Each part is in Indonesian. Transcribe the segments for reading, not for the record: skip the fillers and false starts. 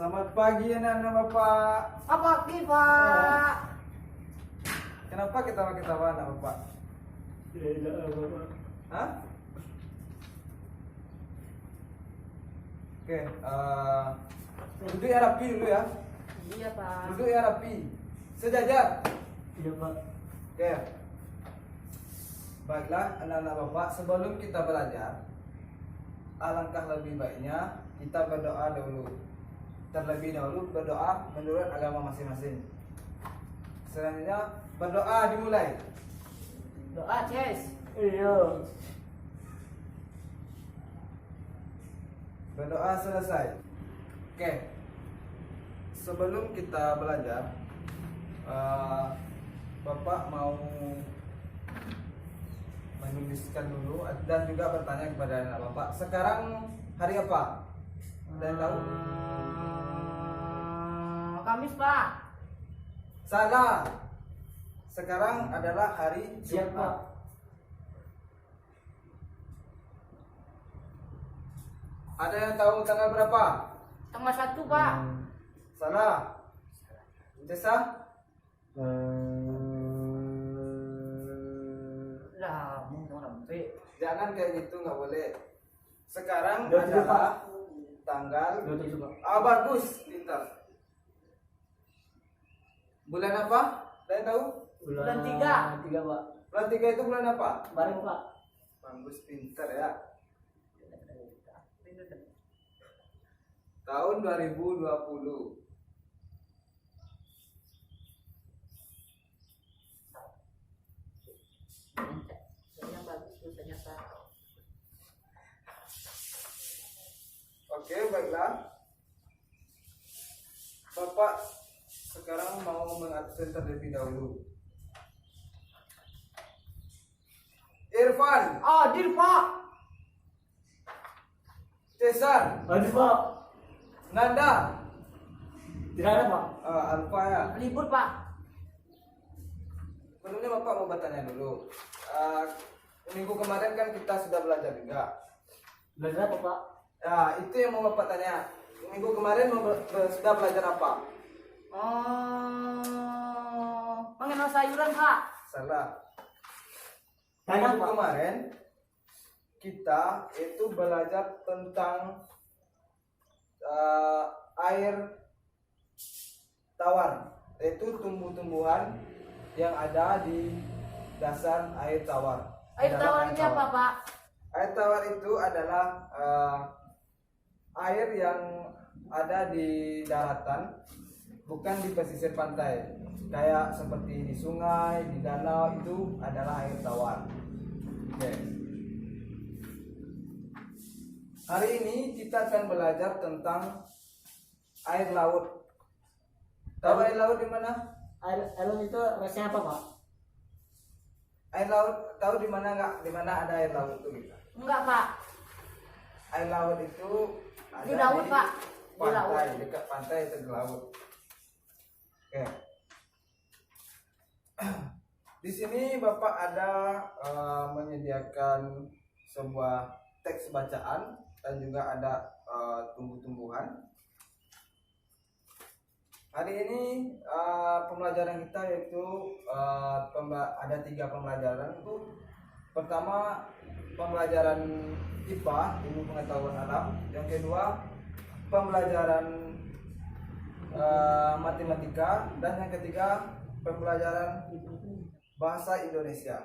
Selamat pagi anak-anak Bapak. Apa pagi, Pak? Kenapa ketawa-ketawa anak Bapak? Tidak, Bapak. Hah? Oke, duduk ya rapi dulu ya. Iya, Pak. Duduk ya rapi. Sejajar. Iya, Pak. Oke. Baiklah anak-anak Bapak, sebelum kita belajar, alangkah lebih baiknya kita berdoa dulu. Terlebih dahulu berdoa menurut agama masing-masing. Selanjutnya berdoa dimulai. Doa, Ces. Iya. Berdoa selesai. Oke. Sebelum kita belajar, Bapak mau menuliskan dulu dan juga bertanya kepada anak Bapak. Sekarang hari apa? Ada yang tahu? Kamis, Pak. Salah. Sekarang adalah hari Siap, Pak. Jumat. Ada yang tahu tanggal berapa? Tanggal 1, Pak. Salah. Cesa? Lah, mau sampai. Jangan kayak gitu, nggak boleh. Sekarang 27, adalah tanggal. 27, Pak. Bagus, pintar. Bulan apa? Ada yang tahu? Bulan 3. 3, Pak. Bulan 3 itu bulan apa? Bareng, Pak. Bagus, pintar ya. Tahun 2020. Yang bagus tulisannya, Pak. Oke, baiklah. Bapak sekarang mau mengabsen terlebih dahulu. Irfan, Adil, Pak. Cesar, Aduh, Pak. Nanda, Tidak ada, Pak. Alfa ya. Libur, Pak. Sebelumnya Bapak mau bertanya dulu. Minggu kemarin kan kita sudah belajar juga. Belajar apa, Pak? Nah, itu yang mau Bapak tanya. Minggu kemarin sudah belajar apa? Mengenal sayuran, Pak. Salah. Tanya, Minggu Pak. kemarin kita itu belajar tentang air tawar, yaitu tumbuh-tumbuhan yang ada di dasar air tawar. Air Dalam tawar ini apa, Pak? Air tawar itu adalah air yang ada di daratan, bukan di pesisir pantai. Kayak seperti di sungai, di danau, itu adalah air tawar. Oke. Hari ini kita akan belajar tentang air laut. Tahu air laut di mana? Air itu rasanya apa, Pak? Air laut tahu di mana nggak? Di mana ada air laut itu kita? Enggak, Pak. Air laut itu ada Di laut, Pak. Di laut. pantai, dekat pantai itu di laut. Oke. Di sini Bapak ada menyediakan sebuah teks bacaan dan juga ada tumbuh-tumbuhan. Hari ini pembelajaran kita yaitu ada 3 pembelajaran. Itu pertama pembelajaran IPA, ilmu pengetahuan alam. Yang kedua pembelajaran matematika, dan yang ketiga pembelajaran bahasa Indonesia.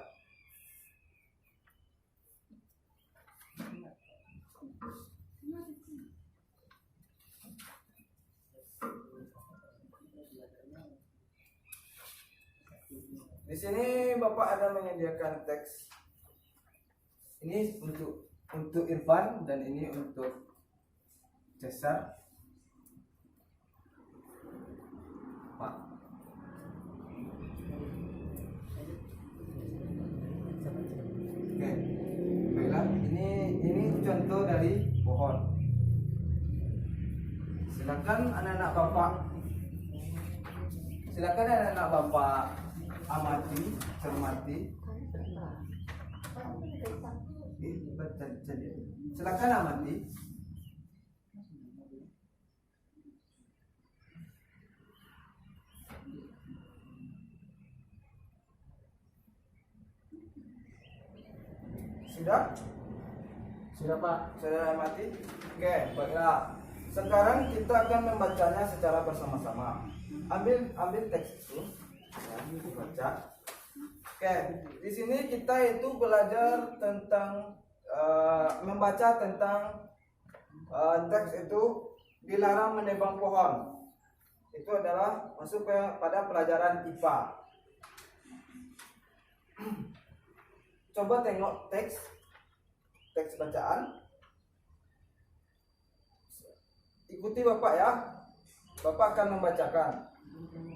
Di sini Bapak ada menyediakan teks. Ini untuk Irfan dan ini untuk Cesar. Pak. Oke. Baiklah, ini contoh dari pohon. Silakan anak-anak Bapak. Silakan anak-anak Bapak amati, cermati. Silakan amati. Sudah? Sudah Pak. Sudah mati? Oke, baiklah. Sekarang kita akan membacanya secara bersama-sama. Ambil teks itu, ya, baca. Oke, di sini kita itu belajar tentang membaca tentang teks itu dilarang menebang pohon. Itu adalah masuk pada pelajaran IPA. Coba tengok teks bacaan. Ikuti Bapak ya. Bapak akan membacakan.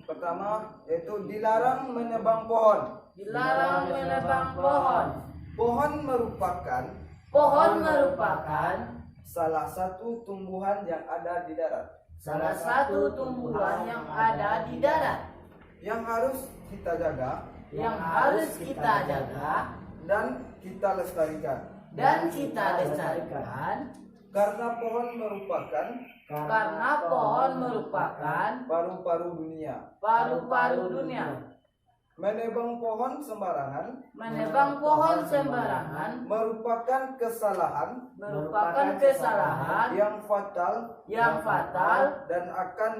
Pertama yaitu dilarang menebang pohon. Dilarang menebang pohon. Pohon merupakan Pohon merupakan salah satu tumbuhan yang ada di darat salah satu tumbuhan yang ada di darat yang harus kita jaga yang harus kita jaga dan kita lestarikan. dan kita lestarikan Karena pohon merupakan karena pohon merupakan paru-paru dunia. paru-paru dunia. Menebang pohon sembarangan Menebang pohon sembarangan merupakan kesalahan merupakan kesalahan yang fatal dan akan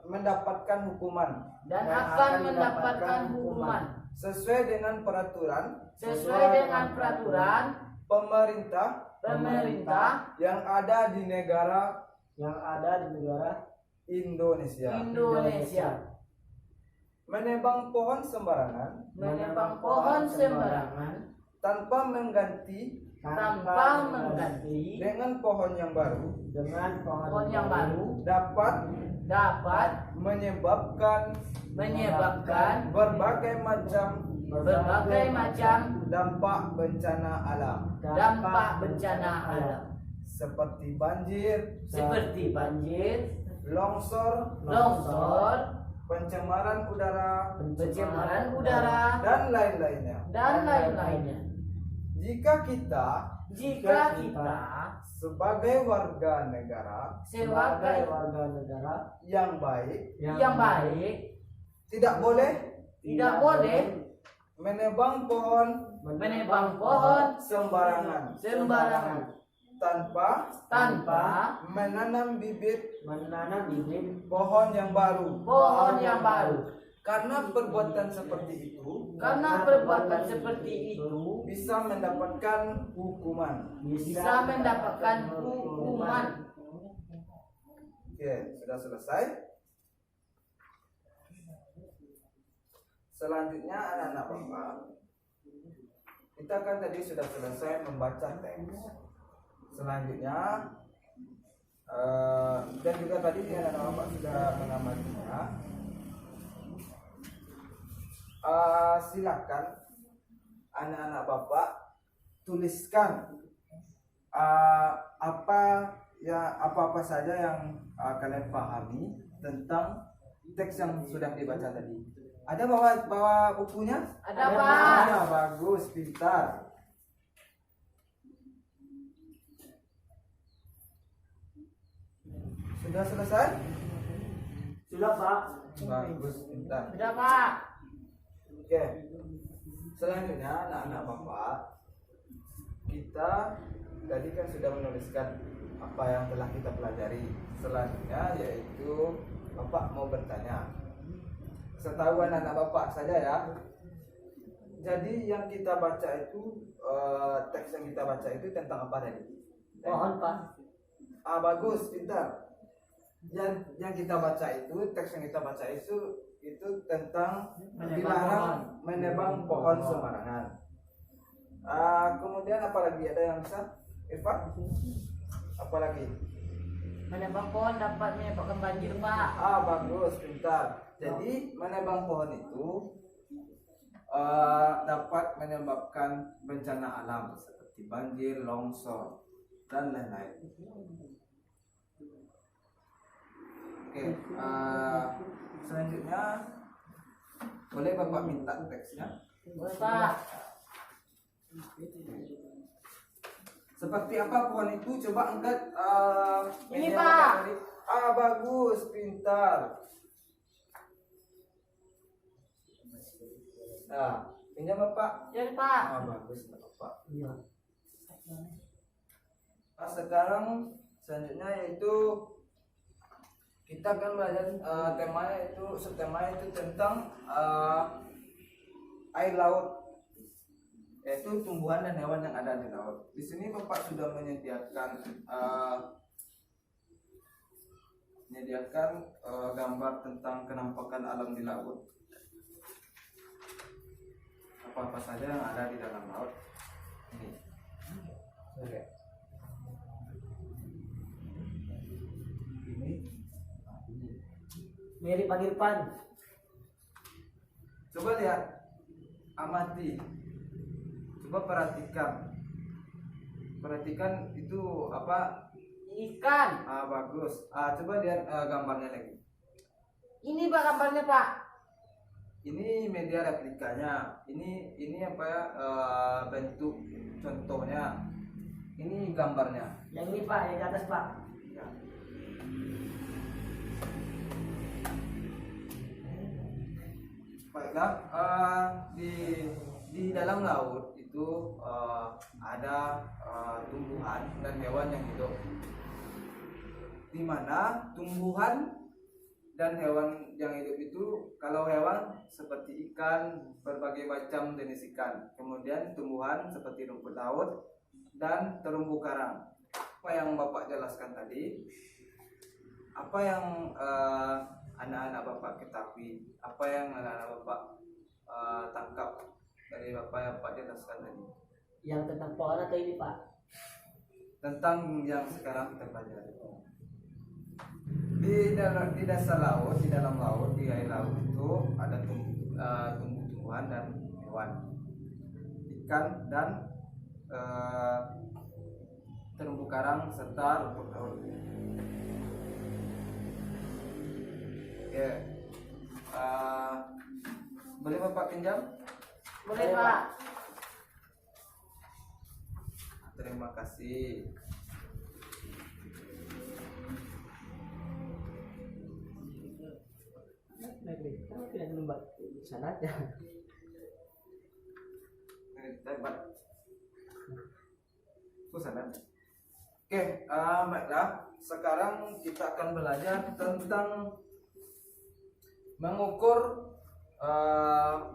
mendapatkan hukuman dan akan mendapatkan hukuman sesuai dengan peraturan sesuai dengan peraturan pemerintah yang ada di negara Indonesia. Indonesia. Menebang pohon sembarangan Menebang pohon sembarangan tanpa mengganti tanpa dengan pohon yang baru pohon yang baru dapat dapat menyebabkan berbagai macam dampak bencana alam alam seperti banjir, seperti banjir, longsor, pencemaran udara, dan lain-lainnya. Jika kita sebagai warga negara yang baik tidak boleh menebang pohon sembarangan tanpa menanam bibit pohon yang baru. Karena perbuatan seperti itu bisa mendapatkan hukuman. Oke, sudah selesai. Selanjutnya anak-anak Bapak, kita kan tadi sudah selesai membaca teks. Selanjutnya dan juga tadi anak-anak Bapak sudah mengamatinya. Silakan anak-anak Bapak tuliskan apa saja yang kalian pahami tentang teks yang sudah dibaca tadi. Ada bawa bukunya? Ada, Pak. Ya, bagus, pintar. Sudah selesai? Sudah Pak. Bagus, pintar. Sudah, Pak. Oke. Selanjutnya anak-anak Bapak, kita tadi kan sudah menuliskan apa yang telah kita pelajari. Selanjutnya yaitu Bapak mau bertanya. Setahu anak-anak Bapak saja ya. Jadi yang kita baca itu teks yang kita baca itu tentang apa tadi? Pohon Pak. Bagus, pintar. Yang kita baca itu, teks yang kita baca itu tentang dilarang menebang pohon sembarangan. Kemudian apa lagi? Ada yang bisa? Eva? Apa lagi? Menebang pohon dapat menyebabkan banjir, Pak. Bagus, pintar. Jadi menebang pohon itu dapat menyebabkan bencana alam seperti banjir, longsor, dan lain-lain. Oke, selanjutnya boleh Bapak minta teksnya? Boleh, Pak. Seperti apa pohon itu? Coba angkat. Ini, media Pak. Bapak tadi. Bagus, pintar. Nah, pinjam Bapak. Jadi, Pak. Bagus, Bapak. Iya. Sekarang selanjutnya yaitu kita akan belajar temanya itu tentang air laut, yaitu tumbuhan dan hewan yang ada di laut. Di sini Bapak sudah menyediakan gambar tentang kenampakan alam di laut. Apa-apa saja yang ada di dalam laut. Ini. Oke. Ini. Mary Pagirpan. Coba lihat, amati, coba perhatikan itu apa? Ikan. Bagus. Coba lihat gambarnya lagi. Ini Pak gambarnya Pak. Ini media replikanya. Ini apa ya? Bentuk contohnya. Ini gambarnya. Yang ini Pak, yang di atas Pak. Ya. Baiklah, di dalam laut itu ada tumbuhan dan hewan yang hidup. Di mana tumbuhan dan hewan yang hidup itu, kalau hewan seperti ikan, berbagai macam jenis ikan. Kemudian tumbuhan seperti rumput laut dan terumbu karang. Apa yang Bapak jelaskan tadi, apa yang anak-anak Bapak ketahui, apa yang anak-anak Bapak tangkap dari Bapak yang Bapak jelaskan tadi? Yang tentang pohon atau ini Pak? Tentang yang sekarang kita pelajari. Di dasar laut, di dalam laut, di air laut itu ada tumbuh-tumbuhan dan hewan, ikan dan terumbu karang serta rumput laut. Oke, boleh Bapak pinjam? Boleh Pak. Terima kasih. Kamu tidak membuat sana aja. Hebat. Sana. Oke, baiklah. Sekarang kita akan belajar tentang mengukur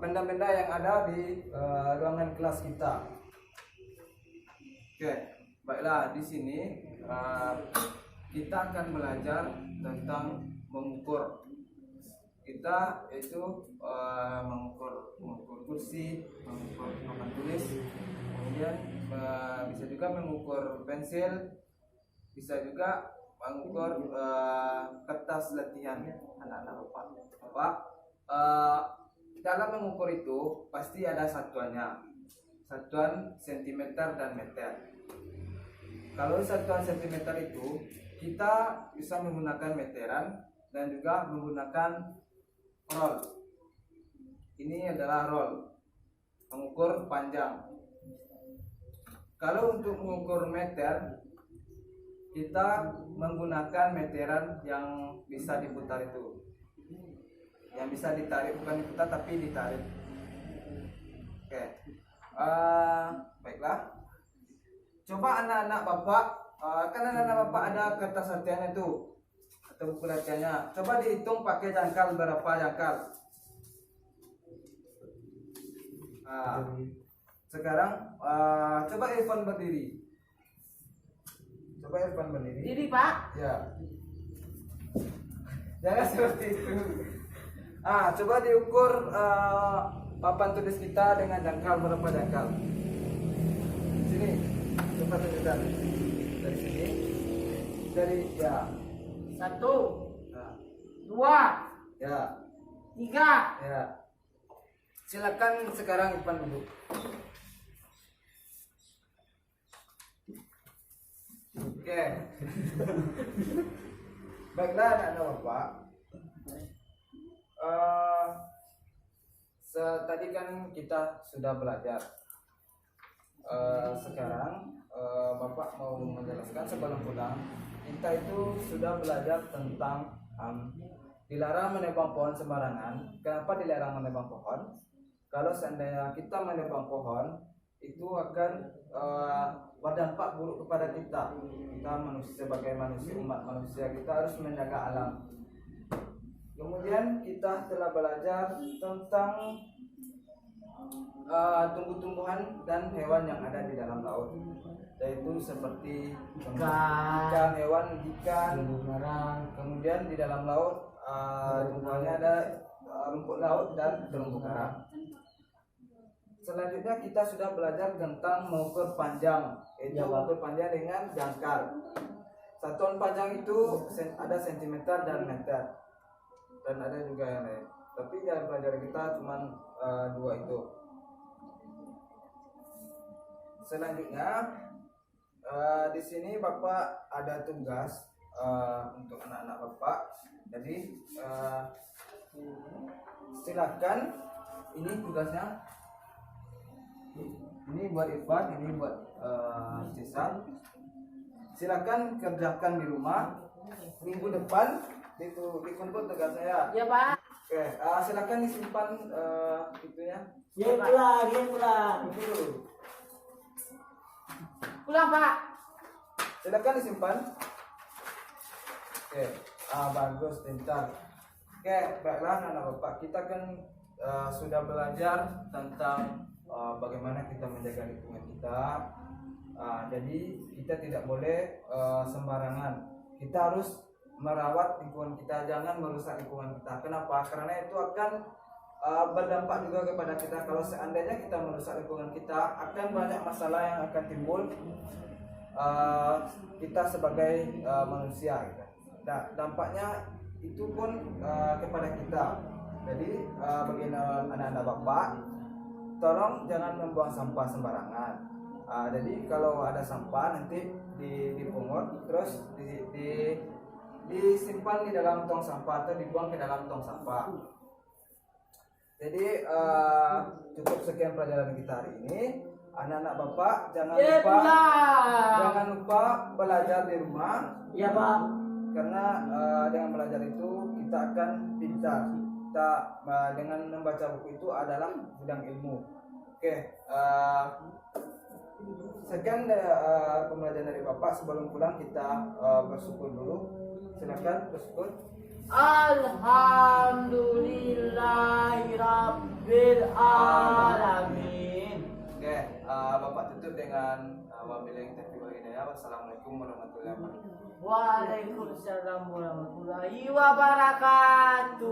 benda-benda yang ada di ruangan kelas kita. Oke, baiklah. Di sini kita akan belajar tentang mengukur. Kita itu mengukur kursi, mengukur papan tulis, kemudian bisa juga mengukur pensil, bisa juga mengukur kertas latihan anak-anak Bapak. Dalam mengukur itu pasti ada satuannya, satuan sentimeter dan meter. Kalau satuan sentimeter itu kita bisa menggunakan meteran dan juga menggunakan roll. Ini adalah roll, mengukur panjang. Kalau untuk mengukur meter, kita menggunakan meteran yang bisa diputar itu, yang bisa ditarik, bukan diputar tapi ditarik. Oke, baiklah. Coba anak-anak Bapak, kan anak-anak Bapak ada kertas latihan itu atau buku latihannya. Coba dihitung pakai jangkal, berapa jangkal. Sekarang coba Irfan berdiri. Coba Irfan berdiri. Diri Pak. Ya. Jangan seperti itu. Coba diukur papan tulis kita dengan jangkal, berapa jangkal. Sini. Coba tunjukkan. Dari sini. Dari ya. 1, Nah, 2, ya. 3. Ya. Silakan sekarang Irfan duduk. Oke. Baiklah anak-anak Bapak. Tadi kan kita sudah belajar. Sekarang Bapak mau menjelaskan sebelum pulang. Kita itu sudah belajar tentang dilarang menebang pohon sembarangan. Kenapa dilarang menebang pohon? Kalau seandainya kita menebang pohon, itu akan berdampak buruk kepada kita. Kita manusia, sebagai manusia, umat manusia, kita harus menjaga alam. Kemudian kita telah belajar tentang tumbuh-tumbuhan dan hewan yang ada di dalam laut, yaitu seperti ikan, hewan ikan, kemudian di dalam laut tumbuhannya ada rumput laut dan terumbu karang. Selanjutnya kita sudah belajar tentang mengukur panjang, yaitu mengukur panjang dengan jangkar. Satuan panjang itu ada sentimeter dan meter, dan ada juga yang lain. Tapi dalam pelajaran kita cuma dua itu. Selanjutnya di sini Bapak ada tugas untuk anak-anak Bapak. Jadi silakan, ini tugasnya. Ini buat Irfan, ini buat Cesar. Silakan kerjakan di rumah. Minggu depan dikumpul tugas saya. Ya Pak. Oke, silakan disimpan itunya. Dia pulang. Itu dulu. Pulang Pak. Silakan disimpan. Oke, bagus, pintar. Oke, baiklah anak Bapak, kita kan sudah belajar tentang bagaimana kita menjaga lingkungan kita. Jadi kita tidak boleh sembarangan. Kita harus merawat lingkungan kita, jangan merusak lingkungan kita. Kenapa? Karena itu akan berdampak juga kepada kita. Kalau seandainya kita merusak lingkungan kita, akan banyak masalah yang akan timbul kita sebagai manusia gitu. Nah, dampaknya itu pun kepada kita. Jadi bagi anak-anak Bapak, tolong jangan membuang sampah sembarangan. Jadi kalau ada sampah nanti dipungut, terus disimpan di dalam tong sampah atau dibuang ke dalam tong sampah. Jadi cukup sekian pelajaran kita hari ini. Anak-anak Bapak jangan lupa belajar di rumah. Ya Pak. Karena dengan belajar itu kita akan pintar. Kita dengan membaca buku itu adalah bidang ilmu. Oke, sekian pembelajaran dari Bapak. Sebelum pulang kita bersyukur dulu. Silakan bersyukur. Alhamdulillahirabbil alamin. Oke, Bapak tutup dengan wabillahi taufiq wal hidayah. Wassalamualaikum warahmatullahi wabarakatuh. Waalaikumsalam warahmatullahi wabarakatuh.